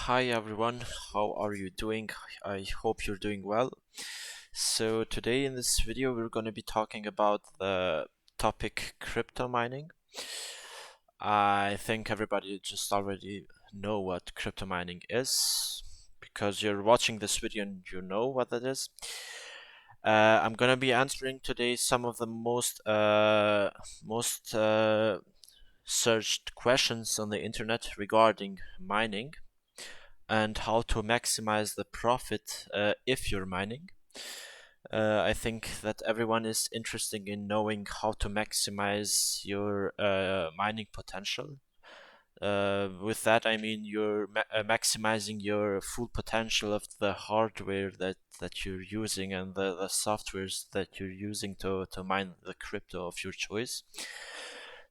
Hi everyone, how are you doing? I hope you're doing well. So today in this video we're going to be talking about the topic crypto mining. I think everybody just already know what crypto mining is because you're watching this video and you know what that is. I'm going to be answering today some of the most searched questions on the internet regarding mining and how to maximize the profit if you're mining. I think that everyone is interested in knowing how to maximize your mining potential. With that, I mean you're maximizing your full potential of the hardware that you're using and the softwares that you're using to mine the crypto of your choice.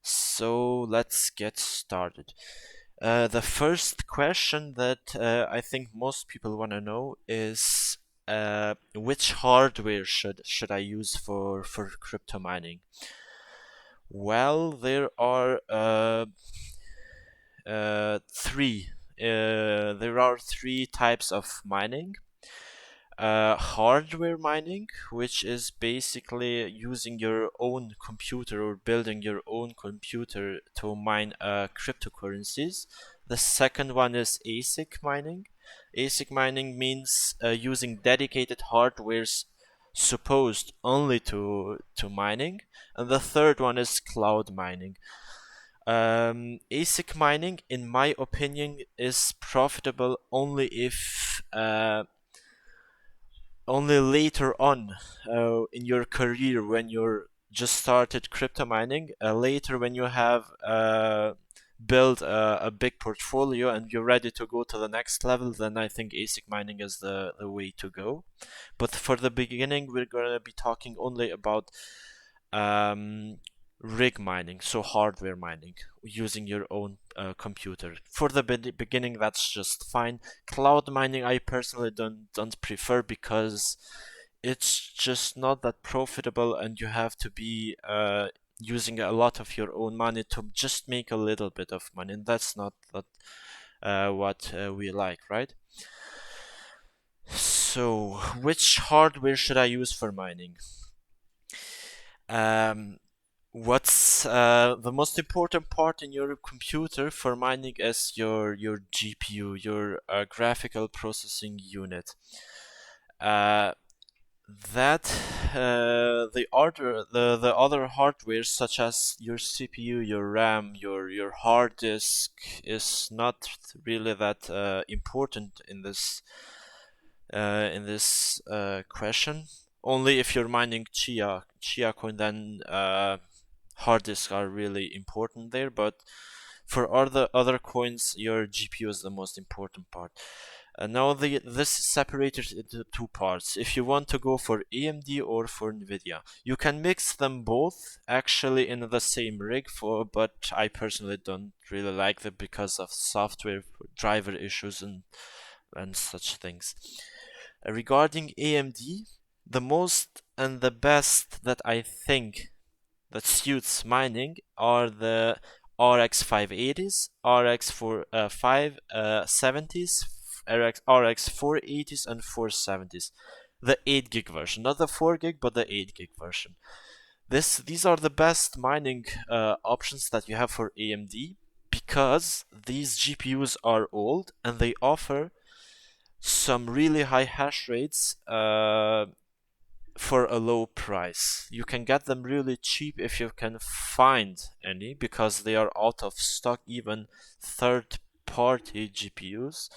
So let's get started. The first question that I think most people want to know is which hardware should I use for crypto mining? Well, there are three. There are three types of mining. Hardware mining, which is basically using your own computer or building your own computer to mine cryptocurrencies. The second one is ASIC mining. ASIC mining means using dedicated hardwares supposed only to mining. And the third one is cloud mining. ASIC mining, in my opinion, is profitable only later on in your career when you're just started crypto mining. Later when you have built a big portfolio and you're ready to go to the next level, then I think ASIC mining is the way to go. But for the beginning, we're going to be talking only about um, rig mining, so hardware mining, using your own computer. For the beginning, that's just fine. Cloud mining, I personally don't prefer because it's just not that profitable, and you have to be using a lot of your own money to just make a little bit of money, and that's not what we like, right? So, which hardware should I use for mining? Um, What's the most important part in your computer for mining is your GPU, your graphical processing unit. Uh, that the other hardware such as your CPU, your RAM, your hard disk is not really that important in this question. Only if you're mining Chia coin, then hard disks are really important there. But for other coins, your GPU is the most important part. Now this is separated into two parts. If you want to go for AMD or for NVIDIA, you can mix them both actually in the same rig but I personally don't really like them because of software driver issues and such things. Regarding AMD, the most and the best that I think that suits mining are the RX 580s, RX 570s, RX 480s, and 470s. The 8 gig version, not the 4 gig, but the 8 gig version. These are the best mining options that you have for AMD because these GPUs are old and they offer some really high hash rates for a low price. You can get them really cheap if you can find any because they are out of stock, even third party GPUs,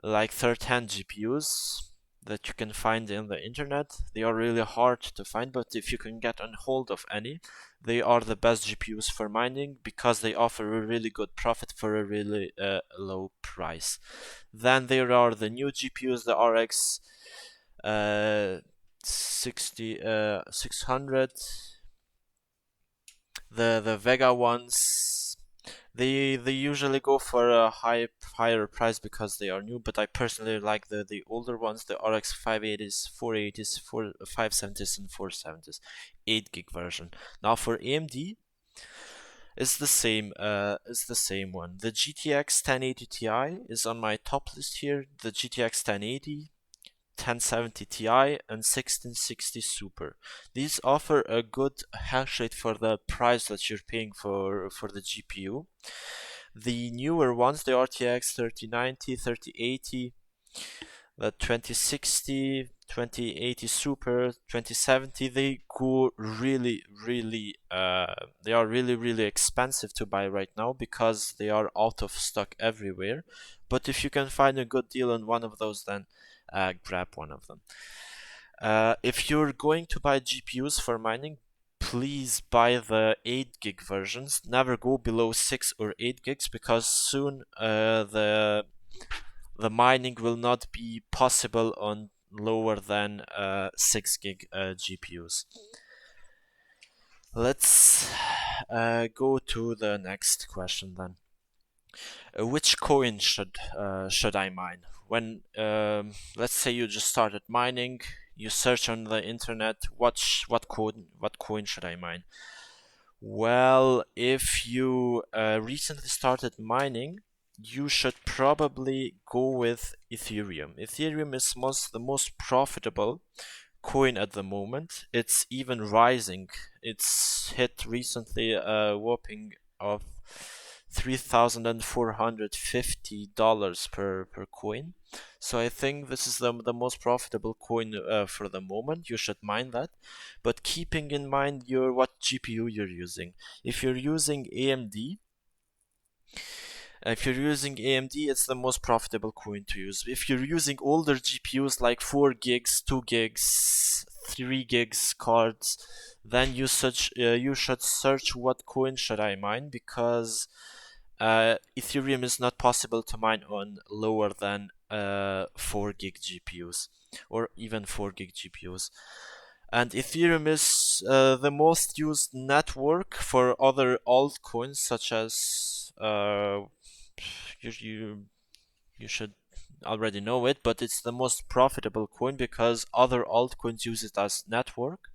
like third hand GPUs that you can find in the internet. They are really hard to find, but if you can get on hold of any, they are the best GPUs for mining because they offer a really good profit for a really low price. Then there are the new GPUs, the RX 600, the Vega ones. They usually go for a higher price because they are new, but I personally like the older ones, the RX 580s, 480s, 570s, and 470s, 8 gig version. Now for AMD, It's the same. It's the same one. The GTX 1080 Ti is on my top list here. The GTX 1080, 1070 Ti, and 1660 Super. These offer a good hash rate for the price that you're paying for the GPU. The newer ones, the RTX 3090, 3080, the 2060, 2080 Super, 2070, they go they are really expensive to buy right now because they are out of stock everywhere. But if you can find a good deal on one of those, then grab one of them. If you're going to buy GPUs for mining, please buy the 8 gig versions. Never go below 6 or 8 gigs because soon the mining will not be possible on lower than 6 gig GPUs. Let's go to the next question then. Which coin should I mine? When let's say you just started mining, you search on the internet, what coin should I mine? Well, if you recently started mining, you should probably go with Ethereum. Ethereum is the most profitable coin at the moment. It's even rising. It's hit recently a whopping of $3,450 per coin. So I think this is the most profitable coin for the moment. You should mine that, but keeping in mind what GPU you're using. If you're using AMD, it's the most profitable coin to use. If you're using older GPUs like 4 gigs, 2 gigs, 3 gigs cards, then you should search what coin should I mine, because Ethereum is not possible to mine on lower than 4 gig GPUs or even 4 gig GPUs. And Ethereum is the most used network for other altcoins, such as you should already know it, but it's the most profitable coin because other altcoins use it as network,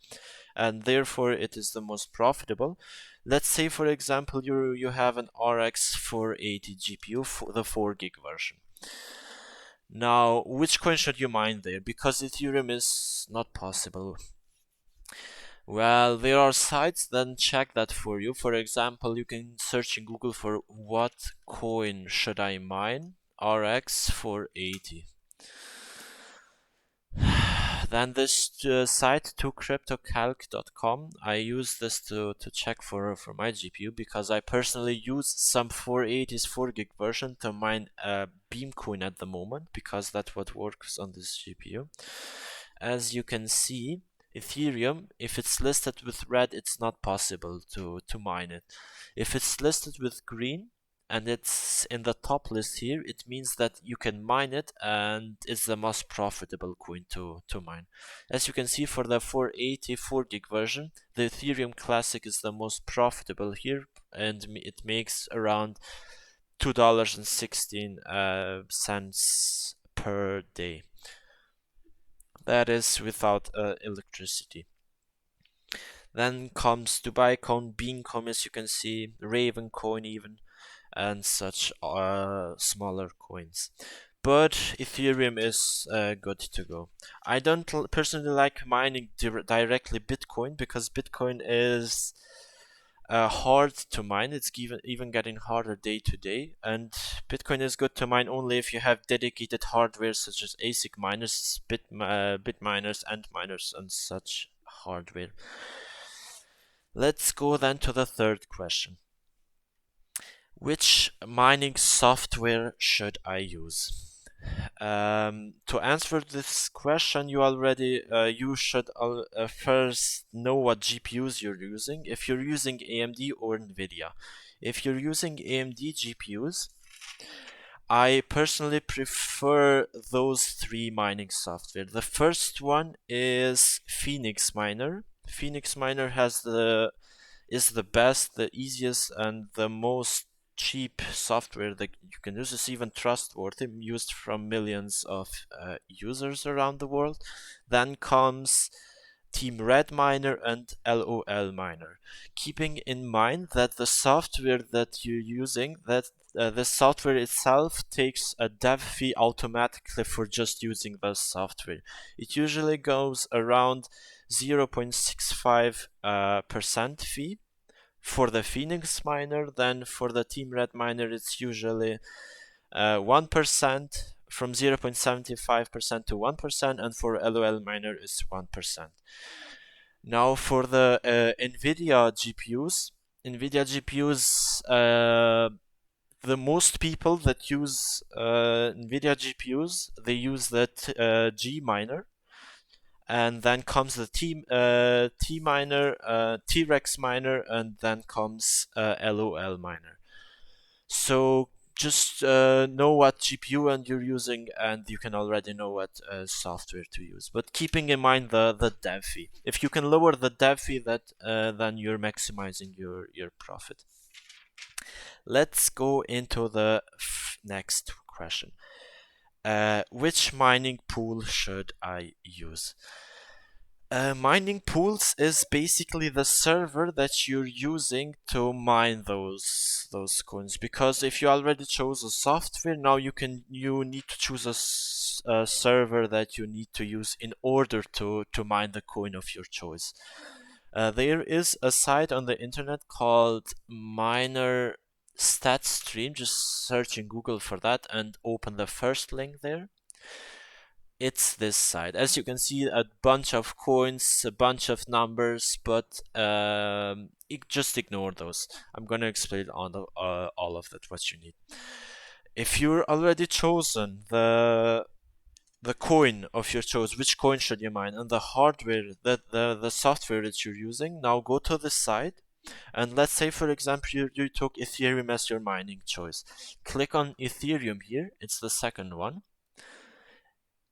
and therefore it is the most profitable. Let's say, for example, you have an RX 480 GPU, for the 4 gig version. Now, which coin should you mine there? Because Ethereum is not possible. Well, there are sites that check that for you. For example, you can search in Google for what coin should I mine? RX 480. Then this site, 2cryptocalc.com, I use this to check for my GPU because I personally use some 480's 4 gig version to mine Beamcoin at the moment, because that's what works on this GPU. As you can see, Ethereum, if it's listed with red, it's not possible to mine it. If it's listed with green and it's in the top list here, it means that you can mine it and it's the most profitable coin to mine. As you can see, for the 480 4 gig version, the Ethereum Classic is the most profitable here, and it makes around $2.16 per day. That is without electricity. Then comes Dubai Coin, Beancoin, as you can see, Raven Coin even, and such smaller coins. But Ethereum is good to go. I don't personally like mining directly Bitcoin, because Bitcoin is hard to mine. It's even getting harder day to day, and Bitcoin is good to mine only if you have dedicated hardware such as ASIC miners, bit miners, and miners, and such hardware. Let's go then to the third question. Which mining software should I use? To answer this question, you should first know what GPUs you're using. If you're using AMD or NVIDIA. If you're using AMD GPUs, I personally prefer those 3 mining software. The first one is Phoenix Miner. Phoenix Miner is the best, the easiest, and the most cheap software that you can use. Is even trustworthy, used from millions of users around the world. Then comes Team Red Miner and LOL Miner. Keeping in mind that the software that you're using, that the software itself takes a dev fee automatically for just using the software. It usually goes around 0.65% fee for the Phoenix miner. Then for the Team Red miner, it's usually 1%, from 0.75% to 1%, and for LOL miner is 1%. Now for the NVIDIA GPUs, the most people that use NVIDIA GPUs, they use the G miner, and then comes the T miner, T-Rex miner, and then comes LOL miner. So just know what GPU and you're using, and you can already know what software to use. But keeping in mind the dev fee. If you can lower the dev fee, then you're maximizing your profit. Let's go into the next question. Which mining pool should I use? Mining pools is basically the server that you're using to mine those coins. Because if you already chose a software, now you need to choose a server that you need to use in order to mine the coin of your choice. There is a site on the internet called Miner StatStream. Just search in Google for that and open the first link there. It's this side. As you can see, a bunch of coins, a bunch of numbers, but just ignore those. I'm gonna explain all of that, what you need. If you're already chosen the coin of your choice, which coin should you mine, and the hardware, the software that you're using, now go to the site, and let's say, for example, you took Ethereum as your mining choice. Click on Ethereum here, it's the second one.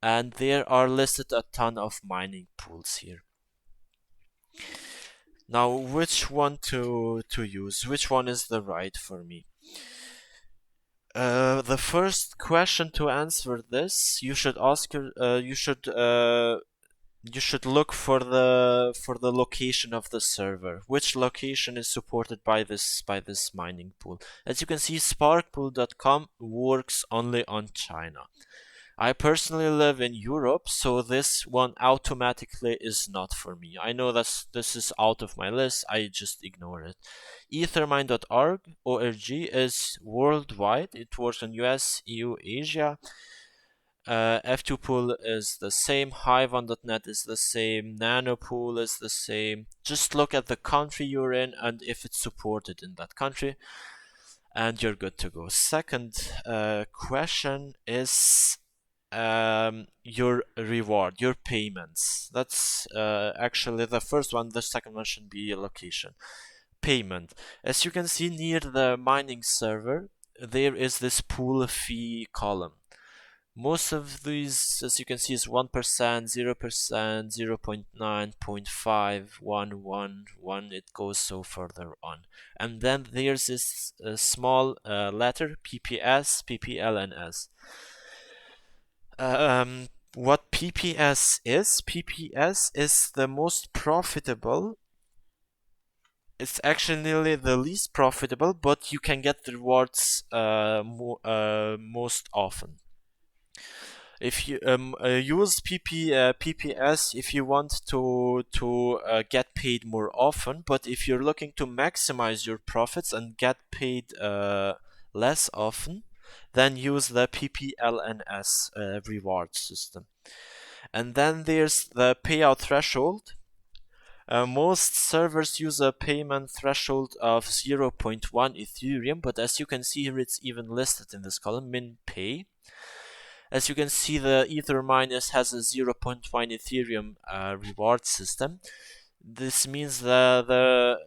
And there are listed a ton of mining pools here. Now, which one to use? Which one is the right for me? The first question to answer this, you should ask you should look for the location of the server. Which location is supported by this mining pool? As you can see, sparkpool.com works only on China. I personally live in Europe, so this one automatically is not for me. I know that this is out of my list, I just ignore it. Ethermine.org is worldwide. It works in US, EU, Asia. F2Pool is the same, Hive.net is the same, Nanopool is the same. Just look at the country you're in and if it's supported in that country, and you're good to go. Second question is your reward, your payments. That's actually the first one. The second one should be location. Payment. As you can see near the mining server, there is this pool fee column. Most of these, as you can see, is 1%, 0%, 0.9, 0.5, 1, 1, 1. It goes so further on. And then there's this small letter, PPS, PPL, and S. What PPS is? PPS is the most profitable. It's actually the least profitable, but you can get the rewards most often. If you use PPS if you want to get paid more often, but if you're looking to maximize your profits and get paid less often, then use the PPLNS reward system. And then there's the payout threshold. Most servers use a payment threshold of 0.1 Ethereum, but as you can see here, it's even listed in this column, min pay. As you can see, the Ethermine has a 0.1 Ethereum reward system. This means the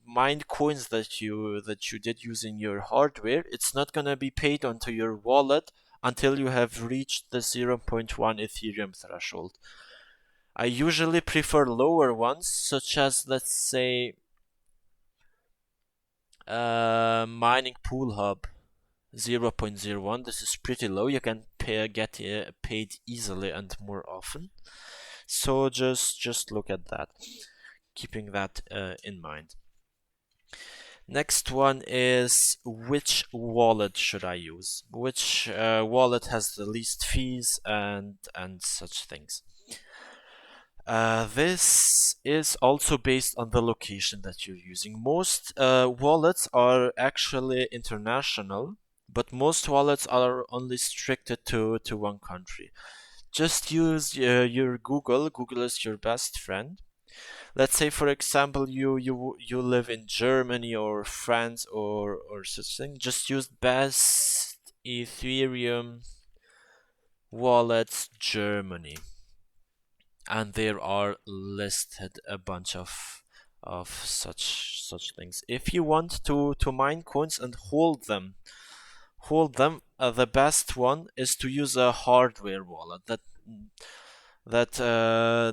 mined coins that you did using your hardware, it's not gonna be paid onto your wallet until you have reached the 0.1 Ethereum threshold. I usually prefer lower ones, such as, let's say, Mining Pool Hub 0.01. This is pretty low. You can get paid easily and more often. So just look at that, keeping that in mind. Next one is, which wallet should I use? Which wallet has the least fees and such things? This is also based on the location that you're using. Most wallets are actually international, but most wallets are only restricted to one country. Just use your Google. Google is your best friend. Let's say, for example, you live in Germany or France or such thing. Just use best Ethereum wallets Germany, and there are listed a bunch of such things. If you want to mine coins and hold them, the best one is to use a hardware wallet that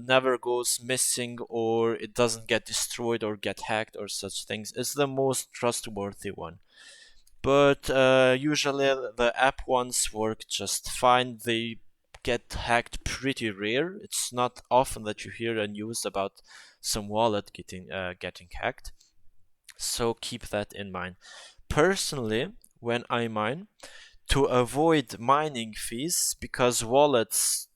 never goes missing, or it doesn't get destroyed or get hacked or such things. It's the most trustworthy one. But usually the app ones work just fine. They get hacked pretty rare. It's not often that you hear a news about some wallet getting hacked. So keep that in mind. Personally, when I mine, to avoid mining fees, because wallets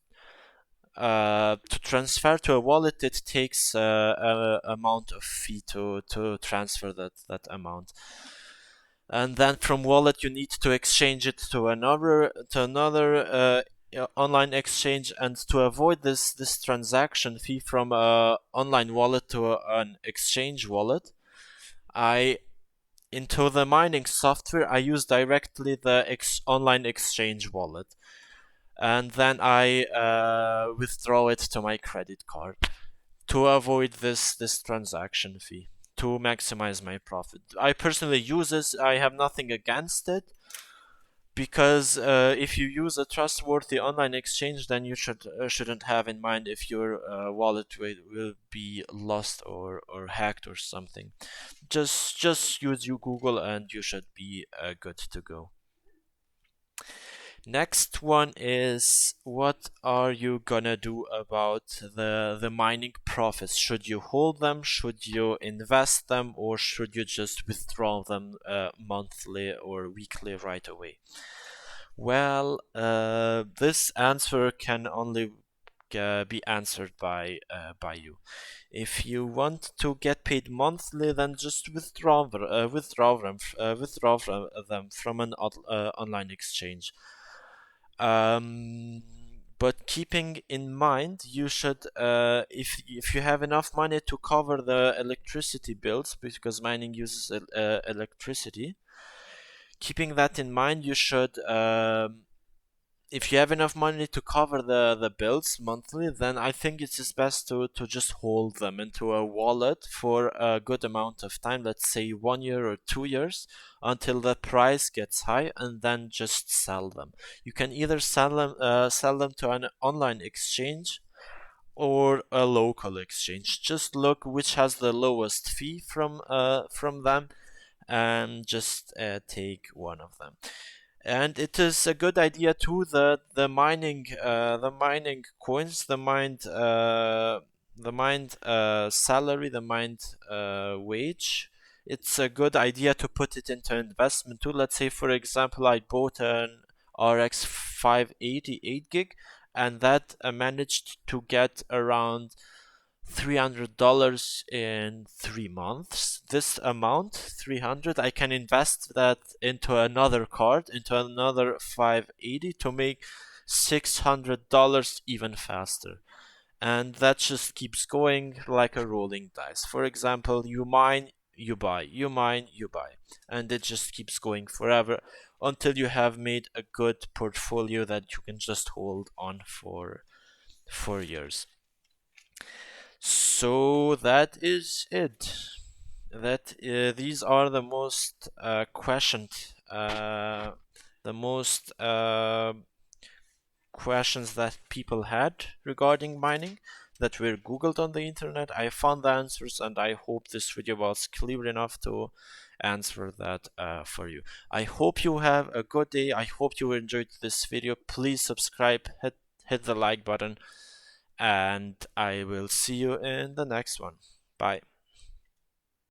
to transfer to a wallet, it takes a amount of fee to transfer that amount, and then from wallet you need to exchange it to another online exchange. And to avoid this transaction fee from a online wallet to an exchange wallet, I into the mining software I use directly the online exchange wallet, and then I withdraw it to my credit card to avoid this transaction fee, to maximize my profit. I personally use this. I have nothing against it, because if you use a trustworthy online exchange, then you shouldn't have in mind if your wallet will be lost or hacked or something. Just use your Google and you should be good to go. Next one is, what are you gonna do about the mining profits? Should you hold them? Should you invest them? Or should you just withdraw them monthly or weekly right away? Well, this answer can only be answered by you. If you want to get paid monthly, then just withdraw them from an online exchange. Um, but keeping in mind, you should, if you have enough money to cover the electricity bills, because mining uses electricity. Keeping that in mind, you should, if you have enough money to cover the bills monthly, then I think it's just best to just hold them into a wallet for a good amount of time, let's say 1 year or 2 years, until the price gets high, and then just sell them. You can either sell them to an online exchange or a local exchange. Just look which has the lowest fee from them, and just take one of them. And it is a good idea too that the mining coins, the mined salary, the mined wage. It's a good idea to put it into investment too. Let's say, for example, I bought an RX 580 8 gig, and that managed to get around $300 in 3 months. This amount, 300, I can invest that into another card, into another 580, to make $600 even faster. And that just keeps going like a rolling dice. For example, you mine, you buy, you mine, you buy, and it just keeps going forever until you have made a good portfolio that you can just hold on for years. So that is it. That these are the most questioned, the most questions that people had regarding mining, that were googled on the internet. I found the answers, and I hope this video was clear enough to answer that for you. I hope you have a good day. I hope you enjoyed this video. Please subscribe, hit the like button, and I will see you in the next one. Bye.